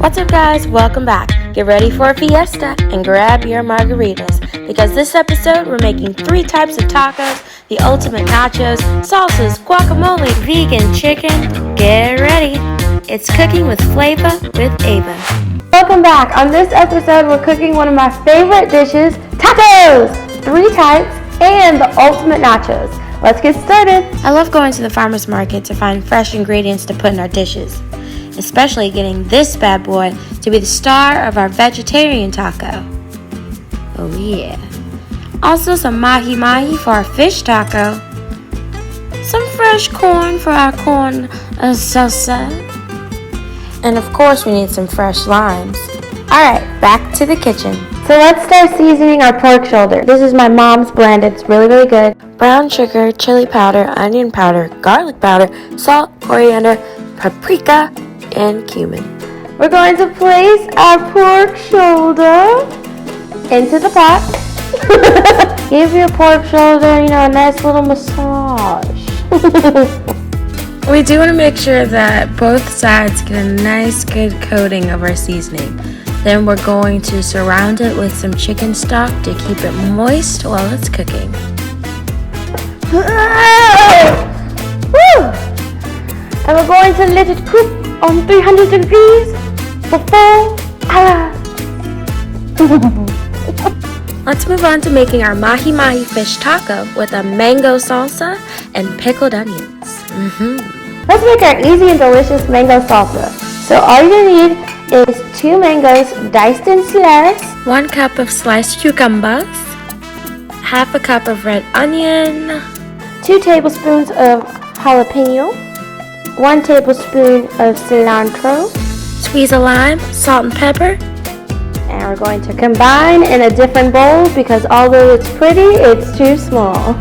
What's up, guys? Welcome back. Get ready for a fiesta and grab your margaritas, because this episode we're making 3 types of tacos, the ultimate nachos, salsas, guacamole, vegan chicken. Get ready. It's Cooking with Flava with Ava. Welcome back. On this episode, we're cooking one of my favorite dishes, tacos! 3 types and the ultimate nachos. Let's get started. I love going to the farmer's market to find fresh ingredients to put in our dishes, especially getting this bad boy to be the star of our vegetarian taco. Oh yeah. Also some Mahi Mahi for our fish taco. Some fresh corn for our corn salsa. And of course we need some fresh limes. Alright, back to the kitchen. So let's start seasoning our pork shoulder. This is my mom's blend. It's really, really good. Brown sugar, chili powder, onion powder, garlic powder, salt, coriander, paprika, and cumin. We're going to place our pork shoulder into the pot. Give your pork shoulder, a nice little massage. We do want to make sure that both sides get a nice good coating of our seasoning. Then we're going to surround it with some chicken stock to keep it moist while it's cooking. Woo! And we're going to let it cook on 300 degrees for 4 hours. Let's move on to making our Mahi Mahi fish taco with a mango salsa and pickled onions. Let's make our easy and delicious mango salsa. So all you need is 2 mangoes diced in slices, 1 cup of sliced cucumbers, half a cup of red onion, 2 tablespoons of jalapeno, 1 tablespoon of cilantro, squeeze a lime, salt and pepper. And we're going to combine in a different bowl because although it's pretty, it's too small.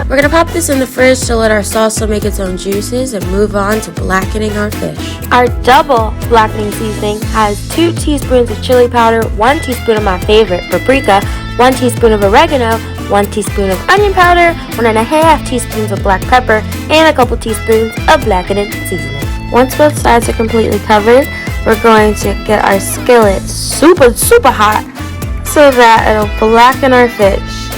We're going to pop this in the fridge to let our salsa make its own juices and move on to blackening our fish. Our double blackening seasoning has 2 teaspoons of chili powder, 1 teaspoon of my favorite paprika, 1 teaspoon of oregano, 1 teaspoon of onion powder, 1.5 teaspoons of black pepper, and a couple teaspoons of blackening seasoning. Once both sides are completely covered, we're going to get our skillet super hot so that it'll blacken our fish.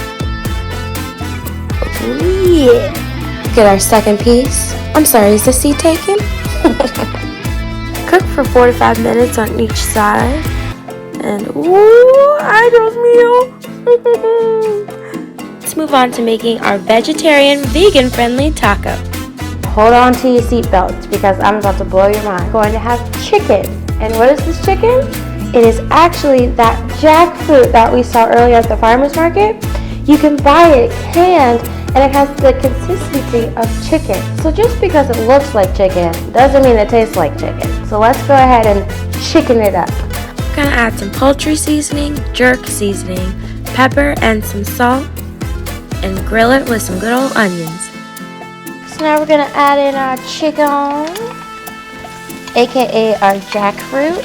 Oh yeah. Get our second piece. I'm sorry, is the seat taken? Cook for 4 to 5 minutes on each side. And ooh, ay Dios mío. Let's move on to making our vegetarian, vegan-friendly taco. Hold on to your seatbelts because I'm about to blow your mind. We're going to have chicken. And what is this chicken? It is actually that jackfruit that we saw earlier at the farmer's market. You can buy it canned and it has the consistency of chicken. So just because it looks like chicken doesn't mean it tastes like chicken. So let's go ahead and chicken it up. We're going to add some poultry seasoning, jerk seasoning, pepper, and some salt, and grill it with some good old onions. So now we're going to add in our chicken, aka our jackfruit.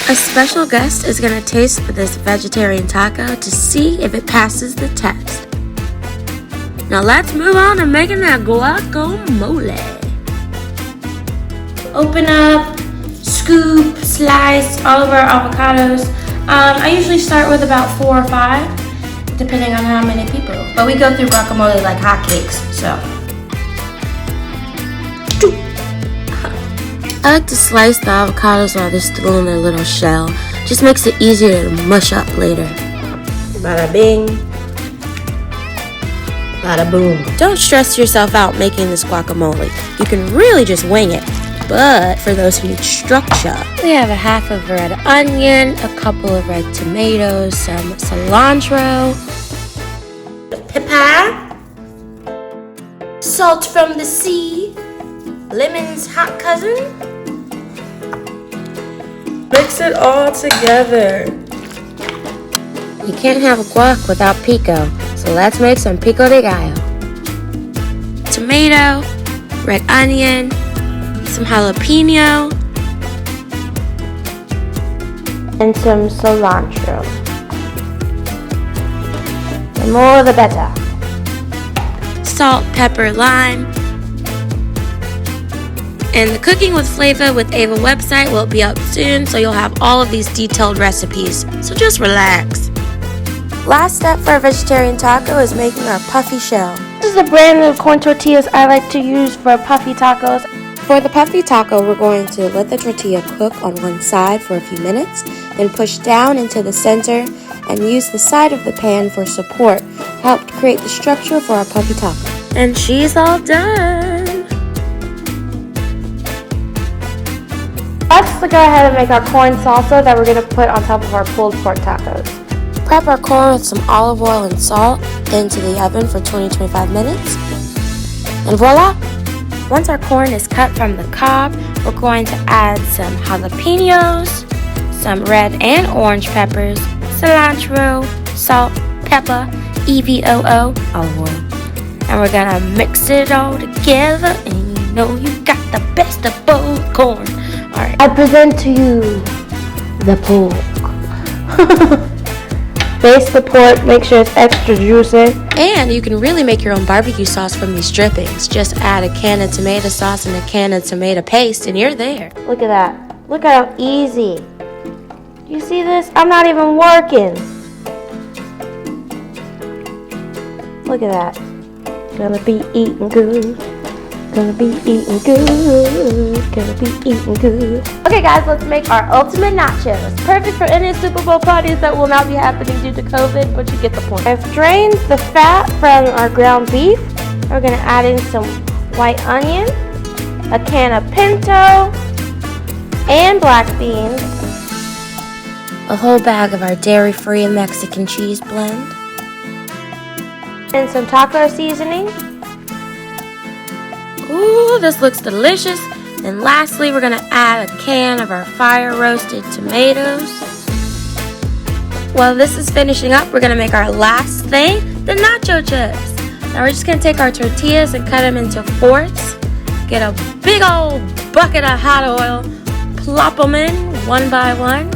A special guest is going to taste this vegetarian taco to see if it passes the test. Now let's move on to making that guacamole. Open up, scoop, slice all of our avocados. I usually start with about 4 or 5, depending on how many people. But we go through guacamole like hotcakes, so. I like to slice the avocados while they're still in their little shell. Just makes it easier to mush up later. Bada bing. Bada boom. Don't stress yourself out making this guacamole. You can really just wing it. But for those who need structure, we have a half of red onion, a couple of red tomatoes, some cilantro, pepper, salt from the sea, lemon's hot cousin. Mix it all together. You can't have a guac without pico, so let's make some pico de gallo. Tomato, red onion, some jalapeno, and some cilantro. The more the better. Salt, pepper, lime, And the Cooking with Flava with Ava website will be up soon, so you'll have all of these detailed recipes. So just relax. Last step for a vegetarian taco is making our Puffy Shell. This is a brand new corn tortillas I like to use for puffy tacos. For the puffy taco, we're going to let the tortilla cook on one side for a few minutes, then push down into the center and use the side of the pan for support to help create the structure for our puffy taco. And she's all done. Let's go ahead and make our corn salsa that we're going to put on top of our pulled pork tacos. Prep our corn with some olive oil and salt into the oven for 20-25 minutes. And voila! Once our corn is cut from the cob, we're going to add some jalapenos, some red and orange peppers, cilantro, salt, pepper, EVOO, olive oil. And we're gonna mix it all together, and you know you got the best of both corn. Alright. I present to you the pork. Baste the pork, make sure it's extra juicy. And you can really make your own barbecue sauce from these drippings. Just add a can of tomato sauce and a can of tomato paste, and you're there. Look at that. Look at how easy. You see this? I'm not even working. Look at that. Gonna be eating good. Gonna be eating good. Gonna be eating good. Okay guys, let's make our ultimate nachos. Perfect for any Super Bowl parties that will not be happening due to COVID, but you get the point. I've drained the fat from our ground beef. We're gonna add in some white onion, a can of pinto, and black beans. A whole bag of our dairy-free Mexican cheese blend. And some taco seasoning. Ooh, this looks delicious. And lastly, we're gonna add a can of our fire-roasted tomatoes. While this is finishing up, we're gonna make our last thing, the nacho chips. Now we're just gonna take our tortillas and cut them into fourths. Get a big old bucket of hot oil, plop them in one by one,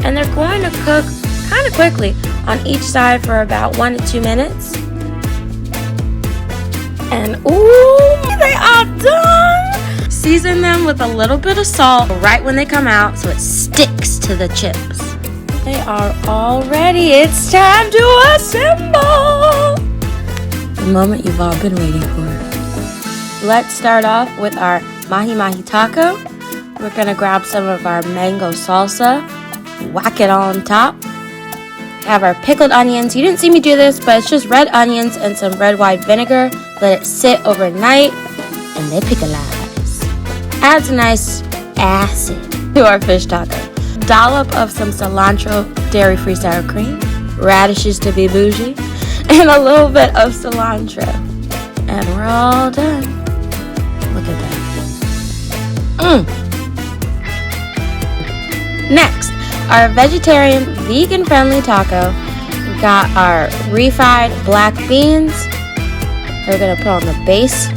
and they're going to cook kind of quickly on each side for about 1 to 2 minutes. And ooh, they are done! Season them with a little bit of salt right when they come out so it sticks to the chips. They are all ready. It's time to assemble! The moment you've all been waiting for. Let's start off with our Mahi Mahi taco. We're gonna grab some of our mango salsa, whack it on top. Have our pickled onions. You didn't see me do this, but it's just red onions and some red wine vinegar. Let it sit overnight, and they pickleize. Adds a nice acid to our fish taco. Dollop of some cilantro, dairy-free sour cream, radishes to be bougie, and a little bit of cilantro. And we're all done. Look at that. Next, our vegetarian, vegan-friendly taco. We got our refried black beans. We're gonna put on the base.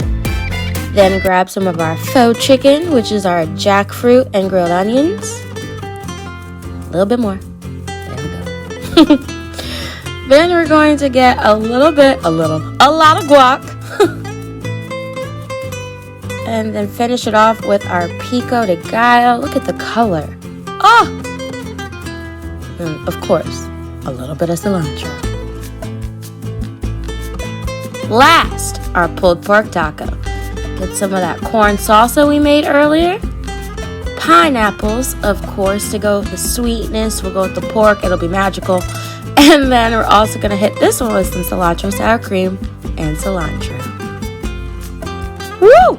Then grab some of our faux chicken, which is our jackfruit and grilled onions. A little bit more. There we go. Then we're going to get a lot of guac. And then finish it off with our pico de gallo. Look at the color. Oh! And of course, a little bit of cilantro. Last, our pulled pork taco. Get some of that corn salsa we made earlier. Pineapples, of course, to go with the sweetness. We'll go with the pork. It'll be magical. And then we're also going to hit this one with some cilantro sour cream and cilantro. Woo!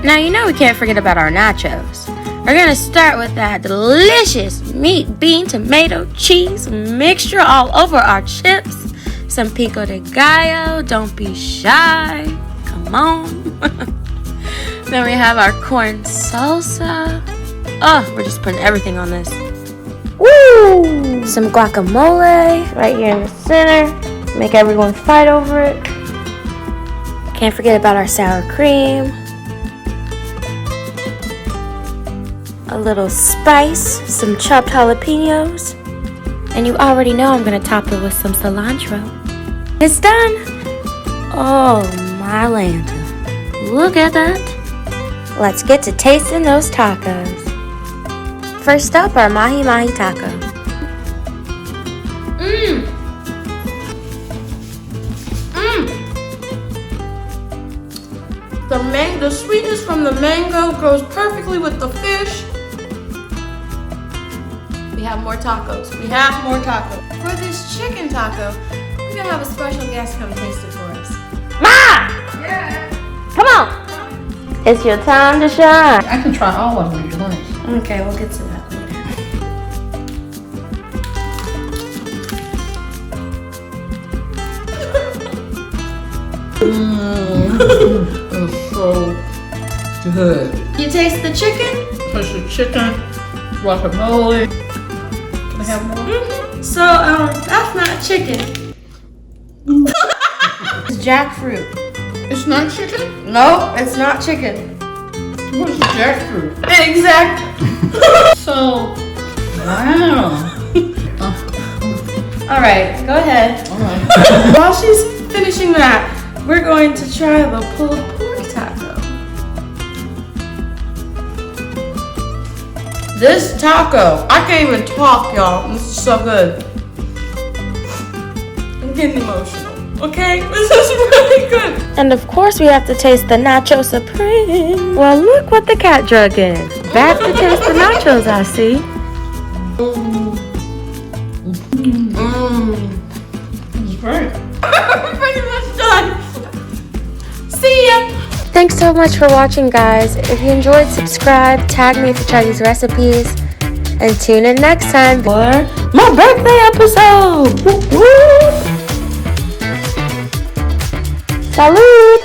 Now, you know we can't forget about our nachos. We're going to start with that delicious meat, bean, tomato, cheese mixture all over our chips. Some pico de gallo. Don't be shy. Come on. Then we have our corn salsa. Oh, we're just putting everything on this. Woo! Some guacamole Right here in the center. Make everyone fight over it. Can't forget about our sour cream. A little spice, some chopped jalapenos. And you already know I'm going to top it with some cilantro. It's done. Oh, my Lanta. Look at that. Let's get to tasting those tacos. First up, our Mahi Mahi taco. The sweetness from the mango goes perfectly with the fish. We have more tacos. For this chicken taco, we're gonna have a special guest come taste it for us. Ma! Yeah. Come on! It's your time to shine. I can try all of them if you like. Okay, we'll get to that later. It's so good. You taste the chicken? Taste the chicken, guacamole. Can I have more? So, that's not chicken. It's jackfruit. It's not chicken? No, it's not chicken. What's jackfruit? Exactly. So, wow. All right, go ahead. All right. While she's finishing that, we're going to try the pulled pork taco. This taco, I can't even talk, y'all. This is so good. I'm getting emotional. Okay, this is really good. And of course, we have to taste the Nacho Supreme. Well, look what the cat drug in. Back to taste the nachos, I see. It's great. We're pretty much done. See ya. Thanks so much for watching, guys. If you enjoyed, subscribe, tag me if you try these recipes, and tune in next time for my birthday episode. Woo woo. Salud.